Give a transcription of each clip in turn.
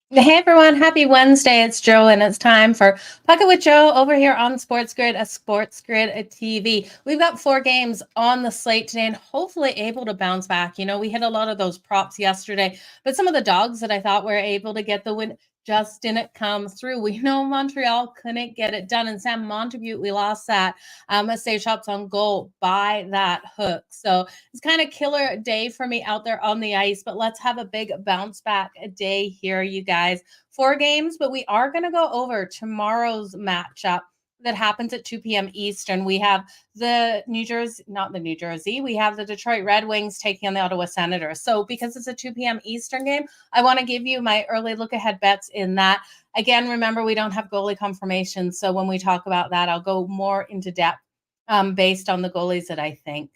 Hey everyone, happy Wednesday. It's Joe and it's time for Pocket with Joe over here on Sports Grid, a Sports Grid TV. We've got 4 games on the slate today and hopefully able to bounce back. We hit a lot of those props yesterday, but some of the dogs that I thought were able to get the win just didn't come through. We know Montreal couldn't get it done, and Sam Montague, we lost that save shots on goal by that hook. So it's kind of killer day for me out there on the ice, but let's have a big bounce back day here, you guys. 4 games, but we are going to go over tomorrow's matchup that happens at 2 p.m. Eastern. We have we have the Detroit Red Wings taking on the Ottawa Senators. So because it's a 2 p.m. Eastern game, I want to give you my early look ahead bets in that. Again, remember, we don't have goalie confirmation. So when we talk about that, I'll go more into depth based on the goalies that I think.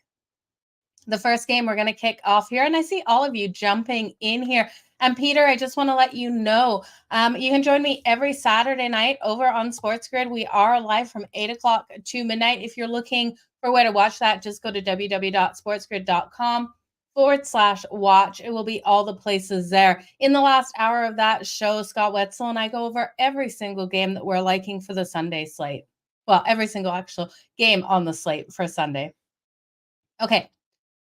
The first game we're going to kick off here, and I see all of you jumping in here. And Peter, I just want to let you know, you can join me every Saturday night over on Sports Grid. We are live from 8 o'clock to midnight. If you're looking for a way to watch that, just go to www.sportsgrid.com/watch. It will be all the places there. In the last hour of that show, Scott Wetzel and I go over every single game that we're liking for the Sunday slate. Well, every single actual game on the slate for Sunday. Okay.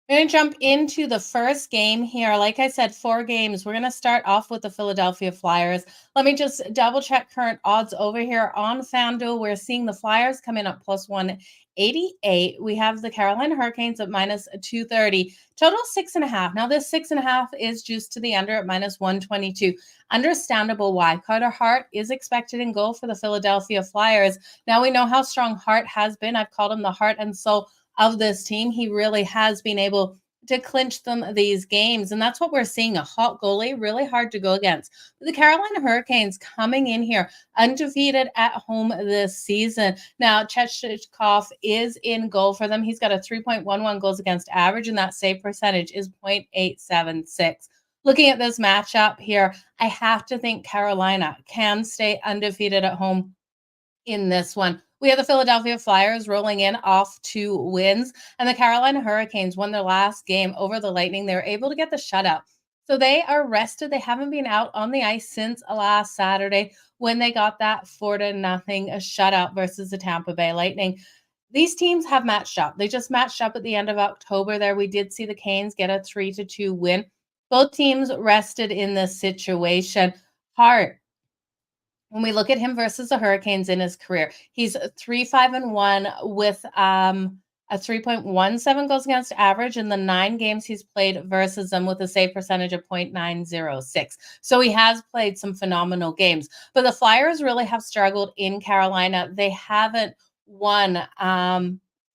We're going to jump into the first game here. Like I said, 4 games. We're going to start off with the Philadelphia Flyers. Let me just double check current odds over here on FanDuel. We're seeing the Flyers come in at plus 188. We have the Carolina Hurricanes at minus 230. Total 6.5. Now this 6.5 is juiced to the under at minus 122. Understandable why. Carter Hart is expected in goal for the Philadelphia Flyers. Now we know how strong Hart has been. I've called him the heart and soul of this team. He really has been able to clinch them these games. And that's what we're seeing, a hot goalie, really hard to go against. The Carolina Hurricanes coming in here undefeated at home this season. Now, Chechikov is in goal for them. He's got a 3.11 goals against average, and that save percentage is 0.876. Looking at this matchup here, I have to think Carolina can stay undefeated at home in this one. We have the Philadelphia Flyers rolling in off 2 wins, and the Carolina Hurricanes won their last game over the Lightning. They were able to get the shutout. So they are rested. They haven't been out on the ice since last Saturday when they got that 4-0 shutout versus the Tampa Bay Lightning. These teams have matched up. They just matched up at the end of October there. We did see the Canes get a 3-2 win. Both teams rested in this situation. Hart, when we look at him versus the Hurricanes in his career, he's 3-5-1 with a 3.17 goals against average in the 9 games he's played versus them with a save percentage of 0.906. So he has played some phenomenal games. But the Flyers really have struggled in Carolina. They haven't won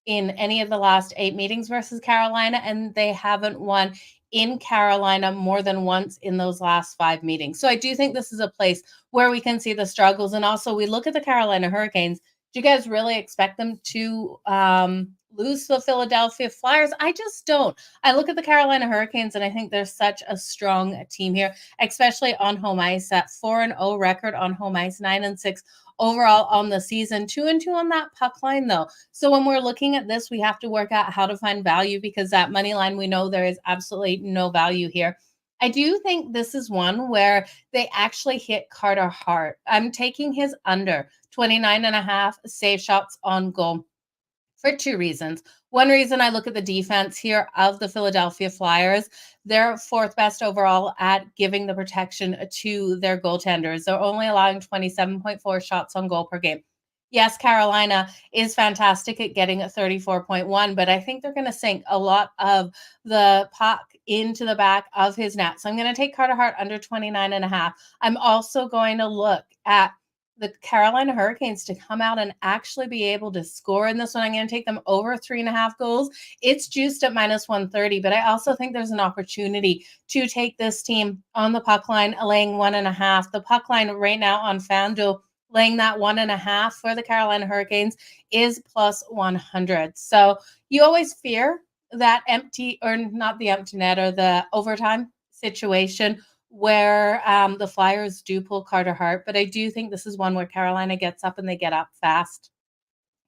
in any of the last 8 meetings versus Carolina, and they haven't won in Carolina more than once in those last 5 meetings. So I do think this is a place where we can see the struggles. And also, we look at the Carolina Hurricanes. Do you guys really expect them to lose the Philadelphia Flyers? I just don't. I look at the Carolina Hurricanes, and I think they're such a strong team here, especially on home ice. That 4-0 record on home ice, 9-6 overall on the season, 2-2 on that puck line, though. So when we're looking at this, we have to work out how to find value, because that money line, we know there is absolutely no value here. I do think this is one where they actually hit Carter Hart. I'm taking his under 29.5 save shots on goal for 2 reasons. One reason, I look at the defense here of the Philadelphia Flyers. They're 4th best overall at giving the protection to their goaltenders. They're only allowing 27.4 shots on goal per game. Yes, Carolina is fantastic at getting a 34.1, but I think they're going to sink a lot of the puck into the back of his net. So I'm going to take Carter Hart under 29.5. I'm also going to look at the Carolina Hurricanes to come out and actually be able to score in this one. I'm going to take them over 3.5 goals. It's juiced at minus 130, but I also think there's an opportunity to take this team on the puck line, laying 1.5. The puck line right now on FanDuel, laying that 1.5 for the Carolina Hurricanes, is plus 100. So you always fear that empty, or not the empty net, or the overtime situation where the Flyers do pull Carter Hart. But I do think this is one where Carolina gets up, and they get up fast.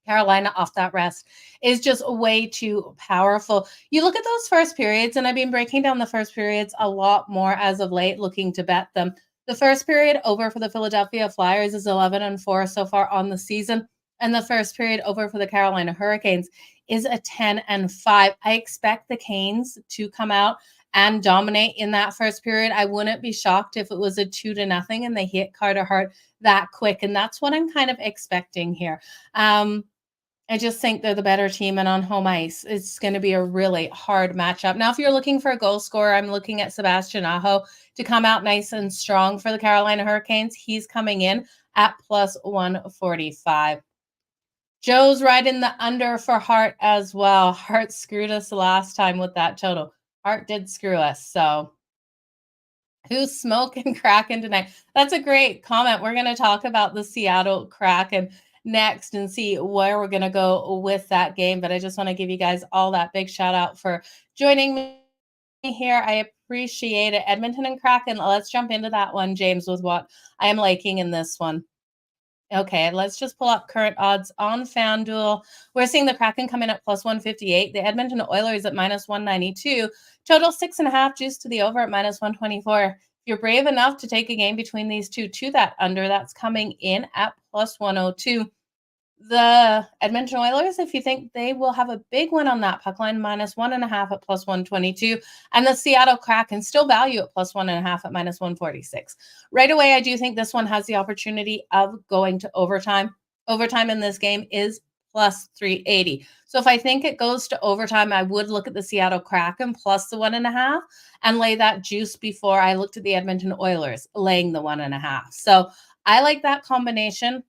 Carolina off that rest is just way too powerful. You look at those first periods, and I've been breaking down the first periods a lot more as of late, looking to bet them. The first period over for the Philadelphia Flyers is 11-4 so far on the season. And the first period over for the Carolina Hurricanes is a 10-5. I expect the Canes to come out and dominate in that first period. I wouldn't be shocked if it was a 2-0 and they hit Carter Hart that quick. And that's what I'm kind of expecting here. I just think they're the better team, and on home ice, it's going to be a really hard matchup. Now, if you're looking for a goal scorer, I'm looking at Sebastian Aho to come out nice and strong for the Carolina Hurricanes. He's coming in at plus 145. Joe's right in the under for Hart as well. Hart screwed us the last time with that total. Hart did screw us, so who's smoking Kraken tonight? That's a great comment. We're going to talk about the Seattle Kraken next and see where we're going to go with that game. But I just want to give you guys all that big shout out for joining me here. I appreciate it. Edmonton and Kraken. Let's jump into that one, James, with what I am liking in this one. Okay, let's just pull up current odds on FanDuel. We're seeing the Kraken come in at plus 158. The Edmonton Oilers at minus 192. Total 6.5, juice to the over at minus 124. If you're brave enough to take a game between these two to that under, that's coming in at plus 102. The Edmonton Oilers, if you think they will have a big win on that puck line, minus 1.5 at plus 122. And the Seattle Kraken still value at plus 1.5 at minus 146. Right away, I do think this one has the opportunity of going to overtime. Overtime in this game is plus 380. So if I think it goes to overtime, I would look at the Seattle Kraken plus the 1.5 and lay that juice before I looked at the Edmonton Oilers laying the 1.5. So I like that combination.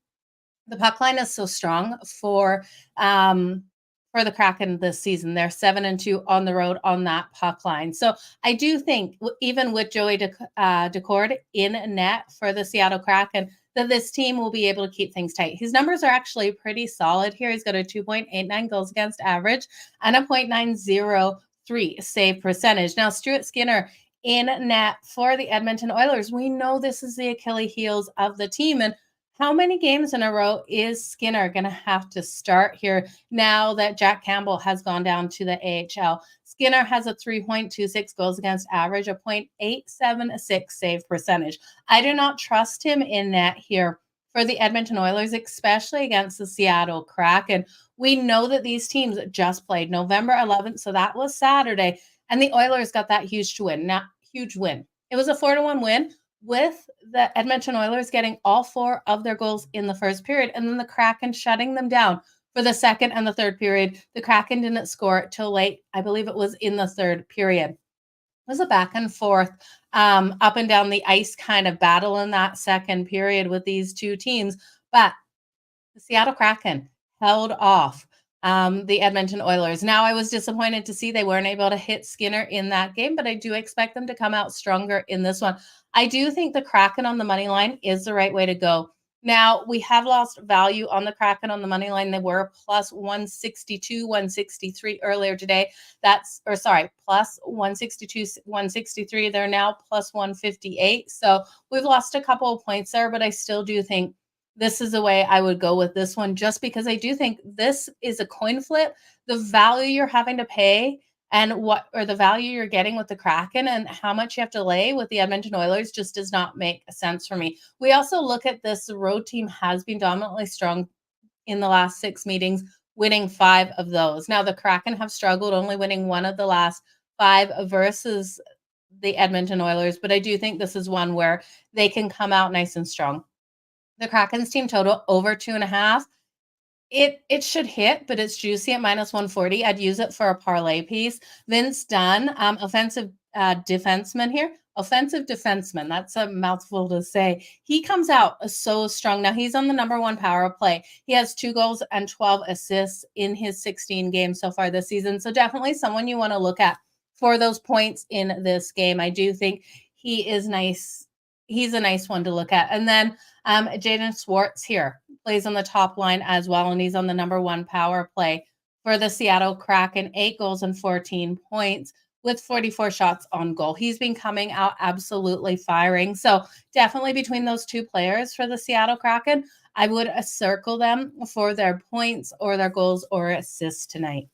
The puck line is so strong for the Kraken this season. They're 7-2 on the road on that puck line. So I do think even with Joey Decord in net for the Seattle Kraken, that this team will be able to keep things tight. His numbers are actually pretty solid here. He's got a 2.89 goals against average and a 0.903 save percentage. Now, Stuart Skinner in net for the Edmonton Oilers. We know this is the Achilles heels of the team, and how many games in a row is Skinner going to have to start here now that Jack Campbell has gone down to the AHL? Skinner has a 3.26 goals against average, a 0.876 save percentage. I do not trust him in net here for the Edmonton Oilers, especially against the Seattle Kraken. We know that these teams just played November 11th, so that was Saturday, and the Oilers got that huge win. It was a 4-1 win, with the Edmonton Oilers getting all 4 of their goals in the first period, and then the Kraken shutting them down for the second and the third period. The Kraken didn't score till late. I believe it was in the third period. It was a back and forth, up and down the ice kind of battle in that second period with these two teams. But the Seattle Kraken held off the Edmonton Oilers. Now, I was disappointed to see they weren't able to hit Skinner in that game, but I do expect them to come out stronger in this one. I do think the Kraken on the money line is the right way to go. Now, we have lost value on the Kraken on the money line. They were plus 162, 163 earlier today. Plus 162, 163. They're now plus 158. So we've lost a couple of points there, but I still do think this is the way I would go with this one, just because I do think this is a coin flip. The value you're having to pay and the value you're getting with the Kraken and how much you have to lay with the Edmonton Oilers just does not make sense for me. We also look at this. The road team has been dominantly strong in the last 6 meetings, winning 5 of those. Now, the Kraken have struggled, only winning 1 of the last 5 versus the Edmonton Oilers, but I do think this is one where they can come out nice and strong. The Kraken's team total over 2.5. It should hit, but it's juicy at minus 140. I'd use it for a parlay piece. Vince Dunn, offensive defenseman here. Offensive defenseman. That's a mouthful to say. He comes out so strong. Now, he's on the number 1 power play. He has 2 goals and 12 assists in his 16 games so far this season. So definitely someone you want to look at for those points in this game. I do think he is nice. He's a nice one to look at. And then Jaden Schwartz here plays on the top line as well, and he's on the number 1 power play for the Seattle Kraken, 8 goals and 14 points with 44 shots on goal. He's been coming out absolutely firing. So definitely between those 2 players for the Seattle Kraken, I would circle them for their points or their goals or assists tonight.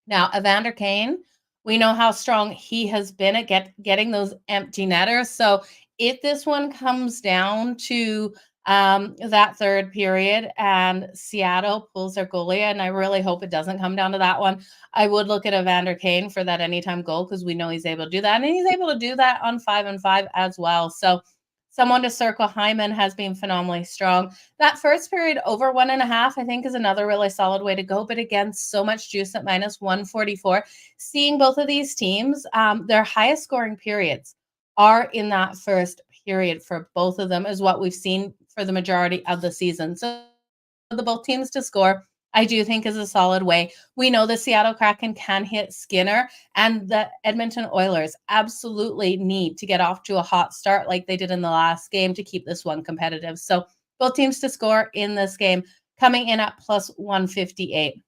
Now, Evander Kane, we know how strong he has been at getting those empty netters. So If this one comes down to that third period and Seattle pulls their goalie, and I really hope it doesn't come down to that one, I would look at Evander Kane for that anytime goal because we know he's able to do that. And he's able to do that on 5-and-5 as well. So someone to circle. Hyman has been phenomenally strong. That first period over 1.5, I think, is another really solid way to go. But again, so much juice at -144. Seeing both of these teams, their highest scoring periods are in that first period for both of them, is what we've seen for the majority of the season. So the both teams to score, I do think is a solid way. We know the Seattle Kraken can hit Skinner, and the Edmonton Oilers absolutely need to get off to a hot start like they did in the last game to keep this one competitive. So both teams to score in this game, coming in at +158.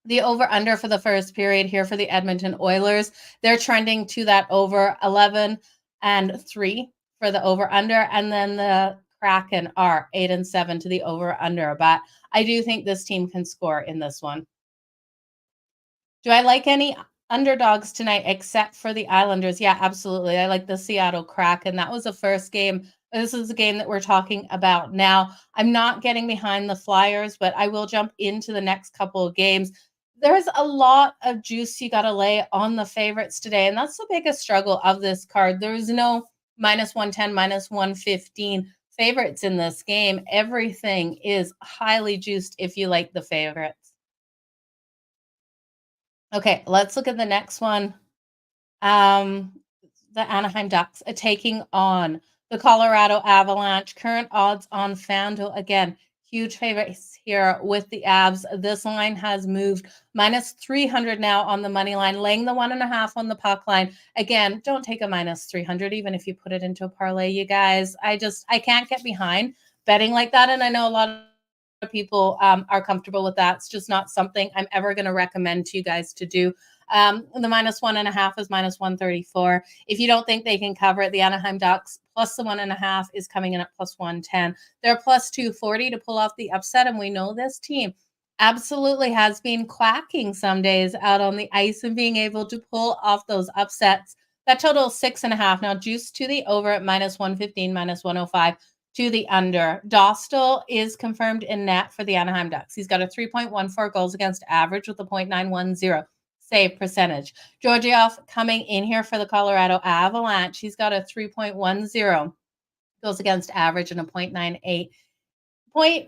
The over-under for the first period here for the Edmonton Oilers, they're trending to that over 11-3 for the over-under, and then the Kraken are 8-7 to the over-under. But I do think this team can score in this one. Do I like any underdogs tonight except for the Islanders? Yeah, absolutely. I like the Seattle Kraken. That was the first game. This is the game that we're talking about now. I'm not getting behind the Flyers, but I will jump into the next couple of games. There's a lot of juice you got to lay on the favorites today, and that's the biggest struggle of this card. There's no -110, -115 favorites in this game. Everything is highly juiced if you like the favorites. Okay, let's look at the next one. Um, the Anaheim Ducks are taking on the Colorado Avalanche. Current odds on FanDuel. Again, huge favorites here with the Avs. This line has moved -300 now on the money line, laying the 1.5 on the puck line. Again, don't take a -300, even if you put it into a parlay, you guys. I can't get behind betting like that. And I know a lot of people are comfortable with that. It's just not something I'm ever going to recommend to you guys to do. The -1.5 is -134. If you don't think they can cover it, the Anaheim Ducks plus the 1.5 is coming in at +110. They're +240 to pull off the upset. And we know this team absolutely has been quacking some days out on the ice and being able to pull off those upsets. That total is 6.5. Now, juice to the over at -115, -105 to the under. Dostal is confirmed in net for the Anaheim Ducks. He's got a 3.14 goals against average with a .910 save percentage. Georgiev coming in here for the Colorado Avalanche. He's got a 3.10 goals against average and a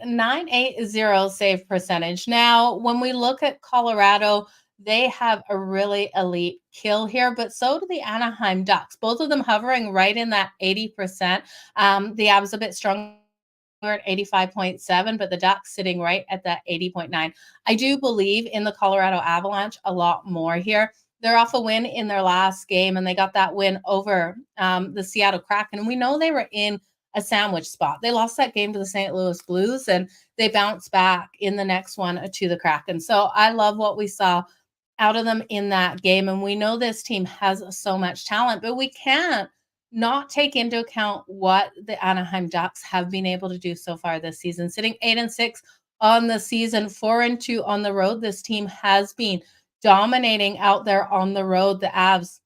.980 save percentage. Now, when we look at Colorado, they have a really elite kill here, but so do the Anaheim Ducks. Both of them hovering right in that 80%. The Avs a bit stronger at 85.7, but the Ducks sitting right at that 80.9. I do believe in the Colorado Avalanche a lot more here. They're off a win in their last game, and they got that win over the Seattle Kraken. And we know they were in a sandwich spot. They lost that game to the St. Louis Blues, and they bounced back in the next one to the Kraken. So I love what we saw out of them in that game. And we know this team has so much talent, but we can't not take into account what the Anaheim Ducks have been able to do so far this season. Sitting 8-6 on the season, 4-2 on the road. This team has been dominating out there on the road. The Avs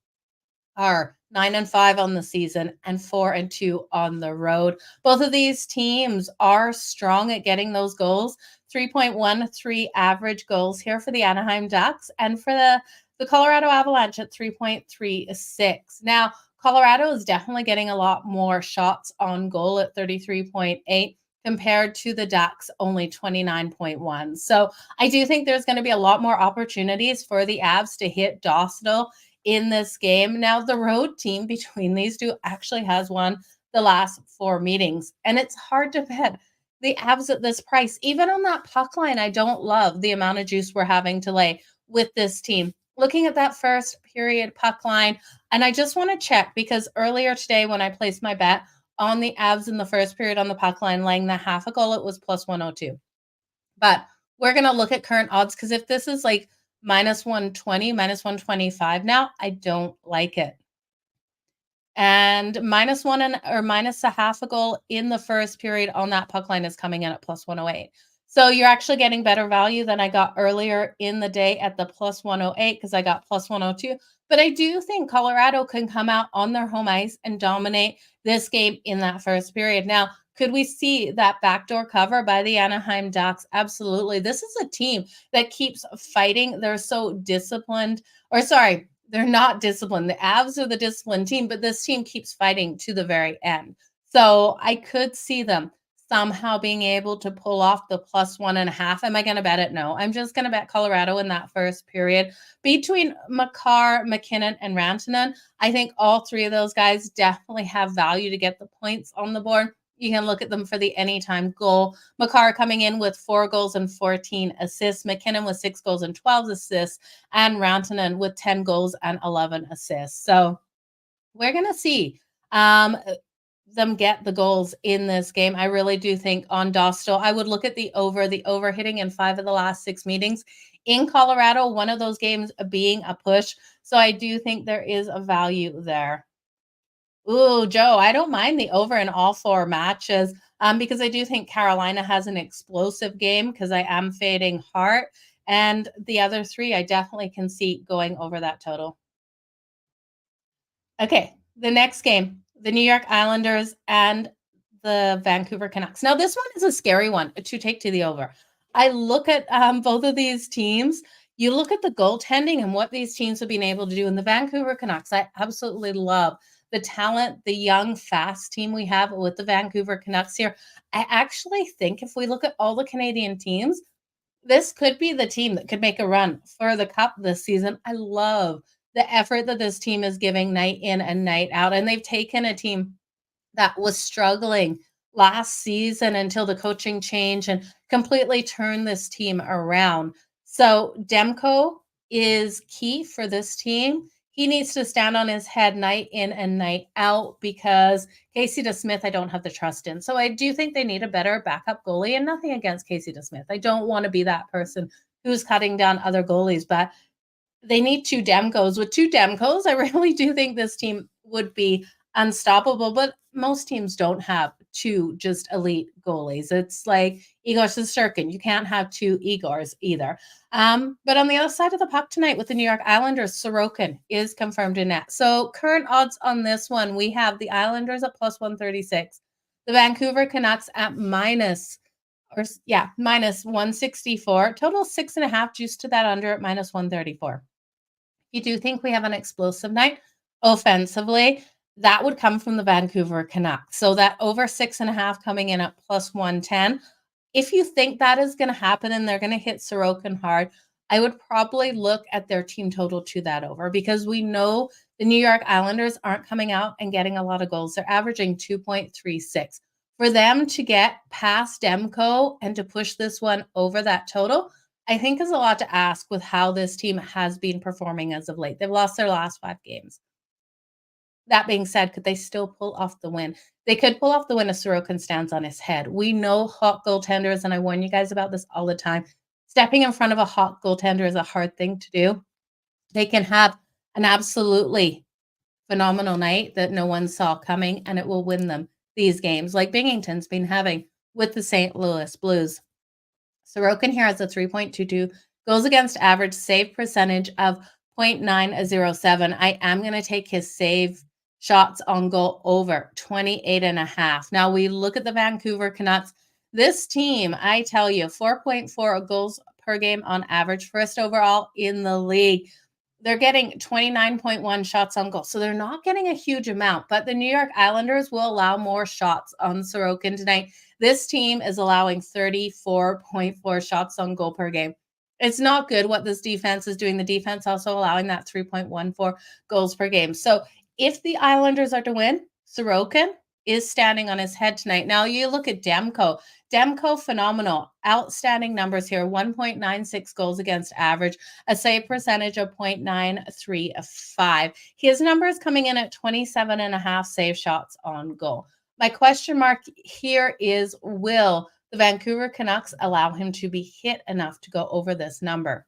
are 9-5 on the season and 4-2 on the road. Both of these teams are strong at getting those goals. 3.13 average goals here for the Anaheim Ducks, and for the Colorado Avalanche at 3.36. Now, Colorado is definitely getting a lot more shots on goal at 33.8 compared to the Ducks, only 29.1. So I do think there's going to be a lot more opportunities for the Avs to hit Dostal in this game. Now, the road team between these two actually has won the last 4 meetings, and it's hard to bet the Avs at this price. Even on that puck line, I don't love the amount of juice we're having to lay with this team. Looking at that first period puck line, and I just want to check because earlier today when I placed my bet on the Avs in the first period on the puck line, laying the half a goal, it was +102. But we're going to look at current odds because if this is like -120, -125 now, I don't like it. And -1 or minus a half a goal in the first period on that puck line is coming in at +108. So you're actually getting better value than I got earlier in the day at the +108 because I got +102. But I do think Colorado can come out on their home ice and dominate this game in that first period. Now, could we see that backdoor cover by the Anaheim Ducks? Absolutely. This is a team that keeps fighting. They're so disciplined, or sorry, they're not disciplined. The Avs are the disciplined team, but this team keeps fighting to the very end. So I could see them somehow being able to pull off the +1.5. Am I going to bet it? No. I'm just going to bet Colorado in that first period. Between Makar, McKinnon, and Rantanen, I think all three of those guys definitely have value to get the points on the board. You can look at them for the anytime goal. Makar coming in with 4 goals and 14 assists. McKinnon with 6 goals and 12 assists. And Rantanen with 10 goals and 11 assists. So we're going to see them get the goals in this game. I really do think on Dostal, I would look at the over hitting in 5 of the last 6 meetings in Colorado, one of those games being a push. So I do think there is a value there. Ooh, Joe, I don't mind the over in all 4 matches because I do think Carolina has an explosive game because I am fading Hart. And the other 3, I definitely can see going over that total. Okay, the next game, the New York Islanders and the Vancouver Canucks. Now, this one is a scary one to take to the over. I look at both of these teams. You look at the goaltending and what these teams have been able to do. In the Vancouver Canucks, I absolutely love the talent, the young, fast team we have with the Vancouver Canucks here. I actually think if we look at all the Canadian teams, this could be the team that could make a run for the cup this season. I love the effort that this team is giving night in and night out. And they've taken a team that was struggling last season until the coaching change and completely turned this team around. So Demko is key for this team. He needs to stand on his head night in and night out because Casey DeSmith, I don't have the trust in. So I do think they need a better backup goalie, and nothing against Casey DeSmith. I don't want to be that person who's cutting down other goalies, but they need 2 Demkos. With 2 Demkos, I really do think this team would be unstoppable, but most teams don't have 2 just elite goalies. It's like Igor Shesterkin. You can't have 2 Igors either. But on the other side of the puck tonight with the New York Islanders, Sorokin is confirmed in net. So current odds on this one, we have the Islanders at +136, the Vancouver Canucks at minus 164, total 6.5, juice to that under at -134. You do think we have an explosive night offensively, that would come from the Vancouver Canucks. So that over 6.5 coming in at +110. If you think that is going to happen and they're going to hit Sorokin hard, I would probably look at their team total to that over because we know the New York Islanders aren't coming out and getting a lot of goals. They're averaging 2.36. For them to get past Demko and to push this one over that total, I think is a lot to ask with how this team has been performing as of late. They've lost their last 5 games. That being said, could they still pull off the win? They could pull off the win if Sorokin stands on his head. We know hot goaltenders, and I warn you guys about this all the time. Stepping in front of a hot goaltender is a hard thing to do. They can have an absolutely phenomenal night that no one saw coming, and it will win them these games, like Binghamton's been having with the St. Louis Blues. Sorokin here has a 3.22 goals against average, save percentage of 0.907. I am going to take his save shots on goal over 28.5. Now we look at the Vancouver Canucks. This team, I tell you, 4.4 goals per game on average, first overall in the league. They're getting 29.1 shots on goal. So they're not getting a huge amount, but the New York Islanders will allow more shots on Sorokin tonight. This team is allowing 34.4 shots on goal per game. It's not good what this defense is doing. The defense also allowing that 3.14 goals per game. So if the Islanders are to win, Sorokin is standing on his head tonight. Now you look at Demko. Demko, phenomenal. Outstanding numbers here. 1.96 goals against average, a save percentage of 0.935. His numbers coming in at 27.5 save shots on goal. My question mark here is, will the Vancouver Canucks allow him to be hit enough to go over this number?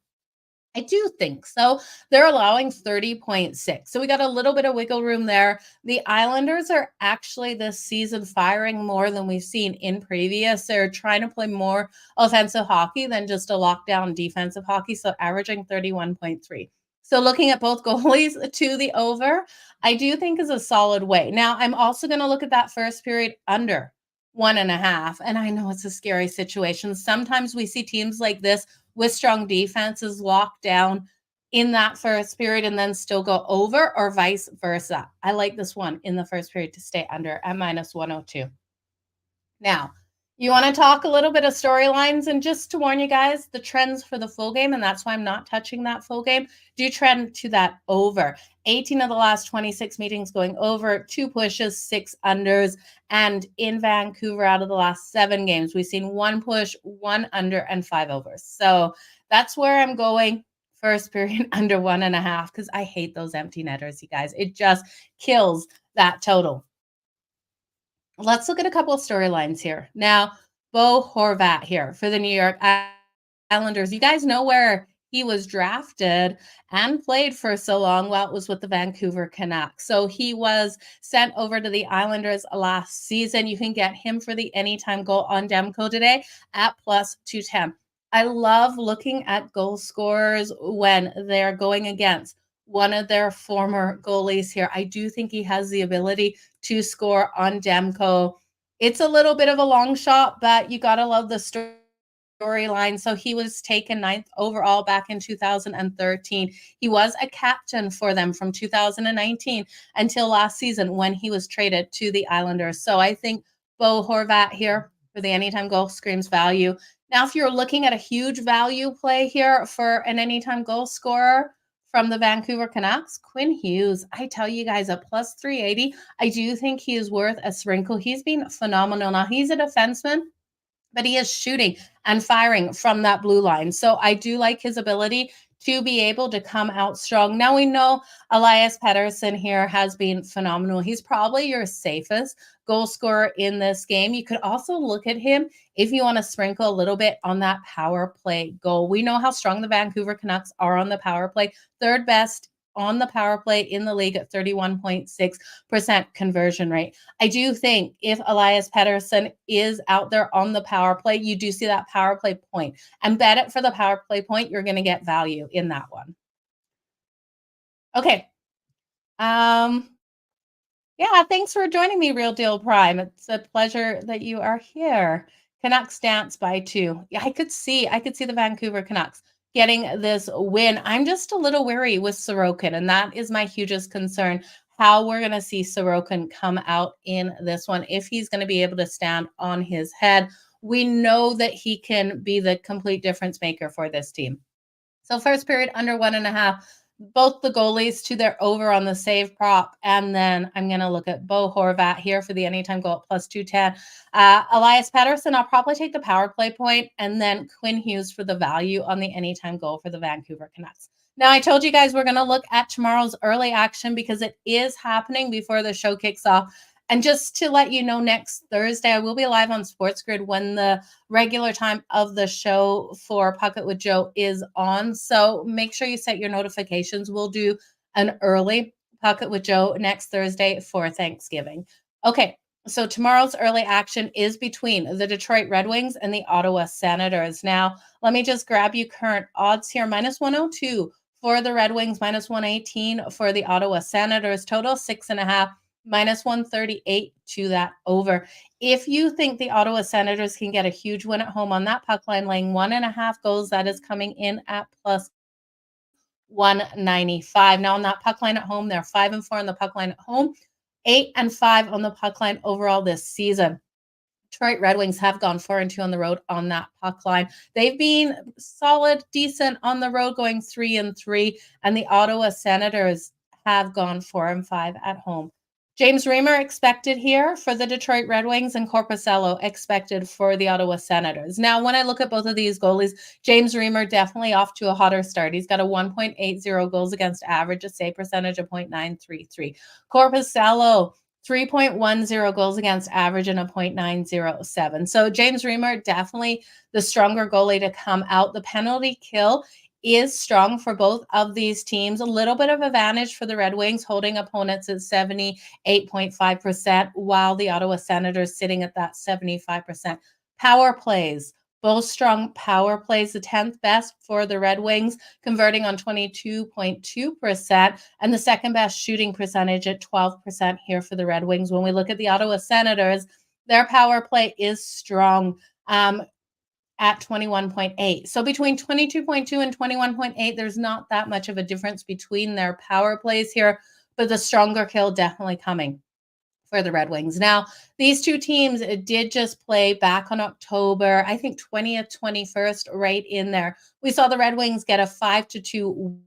I do think so. They're allowing 30.6. So we got a little bit of wiggle room there. The Islanders are actually this season firing more than we've seen in previous. They're trying to play more offensive hockey than just a lockdown defensive hockey. So averaging 31.3. So looking at both goalies to the over, I do think is a solid way. Now, I'm also going to look at that first period under 1.5. And I know it's a scary situation. Sometimes we see teams like this with strong defenses locked down in that first period and then still go over, or vice versa. I like this one in the first period to stay under at minus 102. Now, you want to talk a little bit of storylines, and just to warn you guys, the trends for the full game, and that's why I'm not touching that full game, do trend to that over. 18 of the last 26 meetings going over, 2 pushes, 6 unders, and in Vancouver, out of the last 7 games, we've seen 1 push, 1 under, and 5 overs. So that's where I'm going. First period under 1.5, because I hate those empty netters, you guys. It just kills that total. Let's look at a couple of storylines here. Now, Bo Horvat here for the New York Islanders. You guys know where he was drafted and played for so long. Well, it was with the Vancouver Canucks. So he was sent over to the Islanders last season. You can get him for the anytime goal on Demko today at plus 210. I love looking at goal scorers when they're going against one of their former goalies here. I do think he has the ability to score on Demko. It's a little bit of a long shot, but you got to love the storyline. So he was taken 9th overall back in 2013. He was a captain for them from 2019 until last season when he was traded to the Islanders. So I think Bo Horvat here for the anytime goal screams value. Now, if you're looking at a huge value play here for an anytime goal scorer from the Vancouver Canucks, Quinn Hughes, I tell you guys, at plus 380, I do think he is worth a sprinkle. He's been phenomenal. Now, he's a defenseman, but he is shooting and firing from that blue line. So I do like his ability to be able to come out strong. Now we know Elias Pettersson here has been phenomenal. He's probably your safest goal scorer in this game. You could also look at him if you want to sprinkle a little bit on that power play goal. We know how strong the Vancouver Canucks are on the power play, 3rd best on the power play in the league at 31.6% conversion rate. I do think if Elias Pettersson is out there on the power play, you do see that power play point. And bet it for the power play point, you're going to get value in that one. Okay. Yeah, thanks for joining me, Real Deal Prime. It's a pleasure that you are here. Canucks dance by 2. Yeah, I could see the Vancouver Canucks getting this win. I'm just a little wary with Sorokin, and that is my hugest concern, how we're going to see Sorokin come out in this one, if he's going to be able to stand on his head. We know that he can be the complete difference maker for this team. So first period under 1.5, both the goalies to their over on the save prop. And then I'm going to look at Bo Horvat here for the anytime goal at plus 210. Elias Pettersson, I'll probably take the power play point, and then Quinn Hughes for the value on the anytime goal for the Vancouver Canucks. Now, I told you guys we're going to look at tomorrow's early action because it is happening before the show kicks off. And just to let you know, next Thursday, I will be live on SportsGrid when the regular time of the show for Puck It with Joe is on. So make sure you set your notifications. We'll do an early Puck It with Joe next Thursday for Thanksgiving. Okay, so tomorrow's early action is between the Detroit Red Wings and the Ottawa Senators. Now, let me just grab you current odds here. Minus 102 for the Red Wings, minus 118 for the Ottawa Senators, total 6.5. Minus 138 to that over. If you think the Ottawa Senators can get a huge win at home on that puck line, laying 1.5 goals, that is coming in at plus 195. Now on that puck line at home, they're 5-4 on the puck line at home, 8-5 on the puck line overall this season. Detroit Red Wings have gone 4-2 on the road on that puck line. They've been solid, decent on the road, going 3-3, and the Ottawa Senators have gone 4-5 at home. James Reimer expected here for the Detroit Red Wings, and Korpisalo expected for the Ottawa Senators. Now, when I look at both of these goalies, James Reimer definitely off to a hotter start. He's got a 1.80 goals against average, a save percentage of 0.933. Korpisalo, 3.10 goals against average and a 0.907. So James Reimer, definitely the stronger goalie to come out. The penalty kill is strong for both of these teams. A little bit of advantage for the Red Wings, holding opponents at 78.5%, while the Ottawa Senators sitting at that 75%. Power plays, Both strong power plays, the 10th best for the Red Wings, converting on 22.2%, and the second best shooting percentage at 12% here for the Red Wings. When we look at the Ottawa Senators, their power play is strong. At 21.8. So between 22.2 and 21.8, there's not that much of a difference between their power plays here, but the stronger kill definitely coming for the Red Wings. Now, these two teams did just play back on October, I think 20th, 21st, right in there. We saw the Red Wings get a 5-2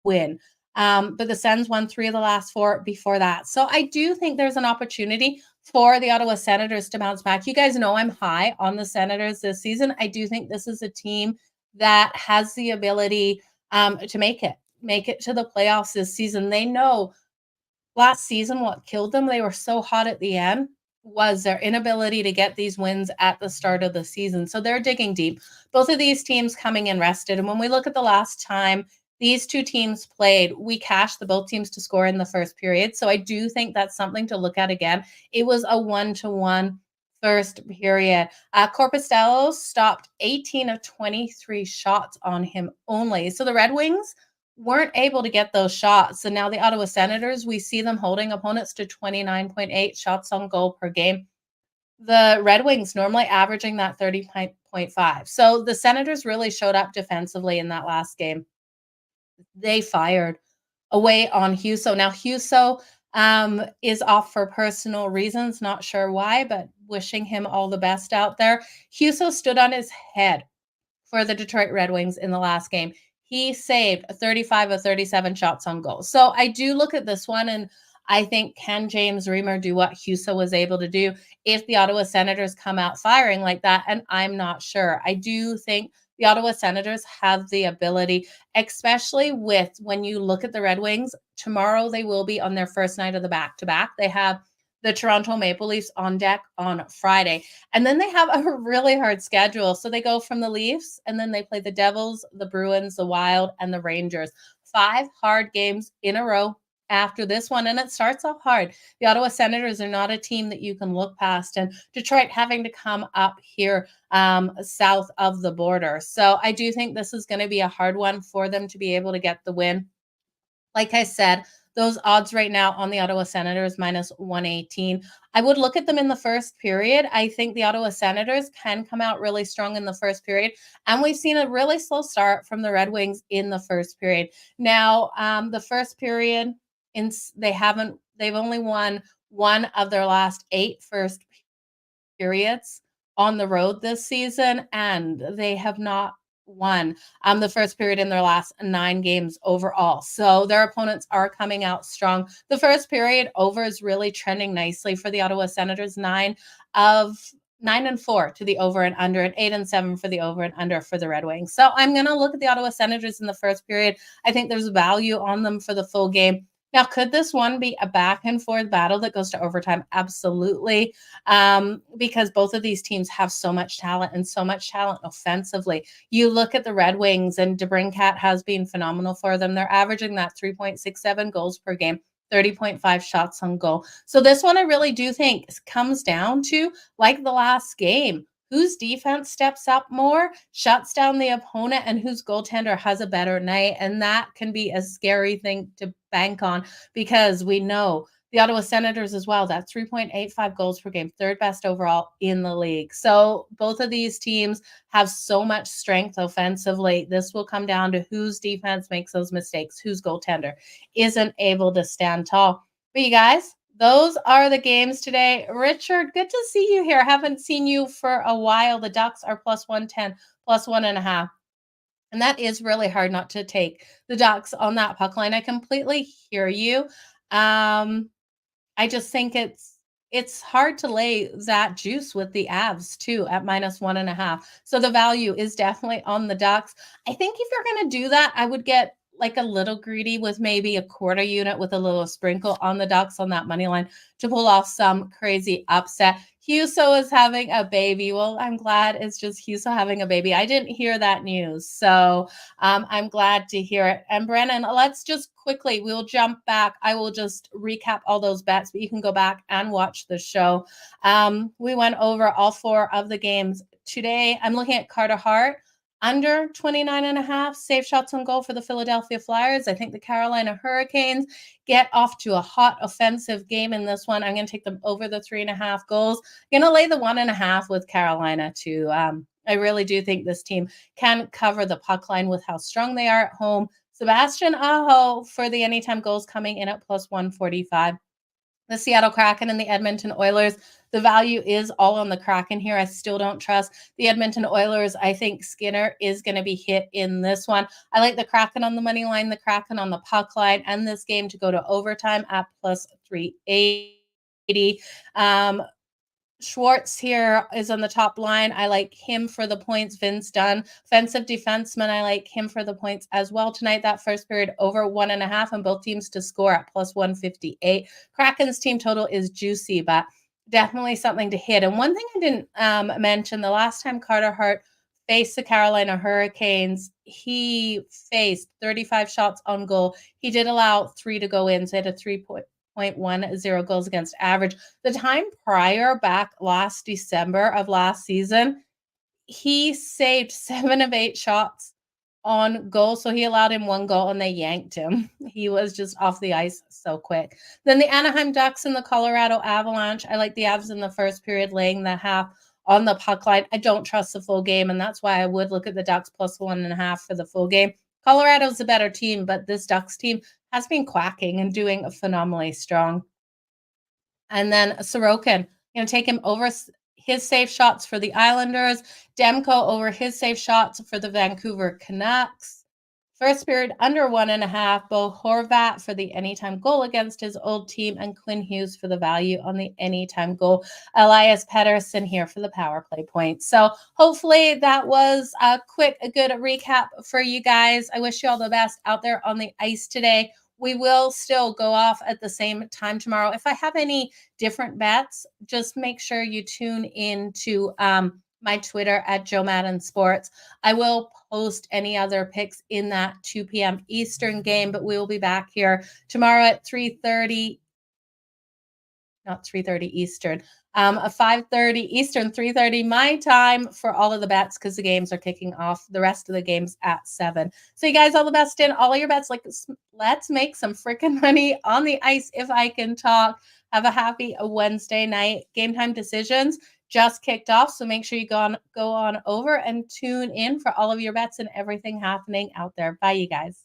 win. But the Sens won 3 of the last 4 before that. So I do think there's an opportunity for the Ottawa Senators to bounce back. You guys know I'm high on the Senators this season. I do think this is a team that has the ability to make it to the playoffs this season. They know last season what killed them. They were so hot at the end was their inability to get these wins at the start of the season. So they're digging deep. Both of these teams coming in rested. And when we look at the last time these two teams played, we cashed the both teams to score in the first period. So I do think that's something to look at again. It was a 1-1 first period. Korpisalo stopped 18 of 23 shots on him only. So the Red Wings weren't able to get those shots. And now the Ottawa Senators, we see them holding opponents to 29.8 shots on goal per game. The Red Wings normally averaging that 30.5. So the Senators really showed up defensively in that last game. They fired away on Husso. Now, Husso is off for personal reasons. Not sure why, but wishing him all the best out there. Husso stood on his head for the Detroit Red Wings in the last game. He saved 35 of 37 shots on goal. So I do look at this one, and I think, can James Reimer do what Husso was able to do if the Ottawa Senators come out firing like that? And I'm not sure. I do think the Ottawa Senators have the ability, especially with when you look at the Red Wings. Tomorrow they will be on their first night of the back-to-back. They have the Toronto Maple Leafs on deck on Friday. And then they have a really hard schedule. So they go from the Leafs, and then they play the Devils, the Bruins, the Wild, and the Rangers. 5 hard games in a row after this one, and it starts off hard. The Ottawa Senators are not a team that you can look past, and Detroit having to come up here south of the border. So I do think this is going to be a hard one for them to be able to get the win. Like I said, those odds right now on the Ottawa Senators minus 118. I would look at them in the first period. I think the Ottawa Senators can come out really strong in the first period. And we've seen a really slow start from the Red Wings in the first period. Now, the first period, they've only won 1 of their last 8 first periods on the road this season, and they have not won the first period in their last 9 games overall. So their opponents are coming out strong. The first period over is really trending nicely for the Ottawa Senators. 9 and 4 to the over and under, and 8 and 7 for the over and under for the Red Wings. So I'm going to look at the Ottawa Senators in the first period. I think there's value on them for the full game. Now, could this one be a back and forth battle that goes to overtime? Absolutely. Because both of these teams have so much talent and so much talent offensively. You look at the Red Wings, and DeBrincat has been phenomenal for them. They're averaging that 3.67 goals per game, 30.5 shots on goal. So this one I really do think comes down to, like the last game, whose defense steps up more, shuts down the opponent, and whose goaltender has a better night. And that can be a scary thing to bank on, because we know the Ottawa Senators as well, that's 3.85 goals per game, 3rd best overall in the league. So both of these teams have so much strength offensively. This will come down to whose defense makes those mistakes, whose goaltender isn't able to stand tall. But you guys, those are the games today. Richard, good to see you here. Haven't seen you for a while. The Ducks are plus 110, plus 1.5. And that is really hard not to take the Ducks on that puck line. I completely hear you. I just think it's hard to lay that juice with the Avs too at minus 1.5. So the value is definitely on the Ducks. I think if you're going to do that, I would get like a little greedy with maybe a quarter unit with a little sprinkle on the Ducks on that money line to pull off some crazy upset. Husso is having a baby. Well, I'm glad it's just Husso having a baby. I didn't hear that news, so I'm glad to hear it. And Brennan, let's just quickly, we'll jump back. I will just recap all those bets, but you can go back and watch the show. We went over all 4 of the games today, I'm looking at Carter Hart under 29.5 safe shots on goal for the Philadelphia Flyers. I think the Carolina Hurricanes get off to a hot offensive game in this one. I'm going to take them over the 3.5 goals. I'm going to lay the 1.5 with Carolina too. I really do think this team can cover the puck line with how strong they are at home. Sebastian Aho for the anytime goals coming in at plus 145. The Seattle Kraken and the Edmonton Oilers. The value is all on the Kraken here. I still don't trust the Edmonton Oilers. I think Skinner is going to be hit in this one. I like the Kraken on the money line, the Kraken on the puck line, and this game to go to overtime at plus 380. Schwartz here is on the top line. I like him for the points. Vince Dunn, offensive defenseman. I like him for the points as well tonight. That first period over 1.5 and both teams to score at plus 158. Kraken's team total is juicy, but definitely something to hit. And one thing I didn't mention, the last time Carter Hart faced the Carolina Hurricanes, he faced 35 shots on goal. He did allow 3 to go in, so he had a 3.10 goals against average. The time prior, back last December of last season, he saved 7 of 8 shots on goal. So he allowed him 1 goal and they yanked him. He was just off the ice so quick. Then the Anaheim Ducks and the Colorado Avalanche. I like the Avs in the first period, laying the half on the puck line. I don't trust the full game, and that's why I would look at the Ducks plus 1.5 for the full game. Colorado's a better team, but this Ducks team has been quacking and doing phenomenally strong. And then Sorokin, going to take him over his safe shots for the Islanders. Demko over his safe shots for the Vancouver Canucks. First period under 1.5. Bo Horvat for the anytime goal against his old team, and Quinn Hughes for the value on the anytime goal. Elias Pettersson here for the power play points. So hopefully that was a good recap for you guys. I wish you all the best out there on the ice today. We will still go off at the same time tomorrow. If I have any different bets, just make sure you tune in to my Twitter at JoMaddenSports. I will post any other picks in that 2 p.m. Eastern game, but we will be back here tomorrow at 3:30. Not 3:30 Eastern. 5:30 Eastern, 3:30 my time for all of the bets, because the games are kicking off. The rest of the games at 7. So you guys, all the best in all of your bets. Like, let's make some freaking money on the ice if I can talk. Have a happy Wednesday night. Game time decisions just kicked off, so make sure you go on over and tune in for all of your bets and everything happening out there. Bye, you guys.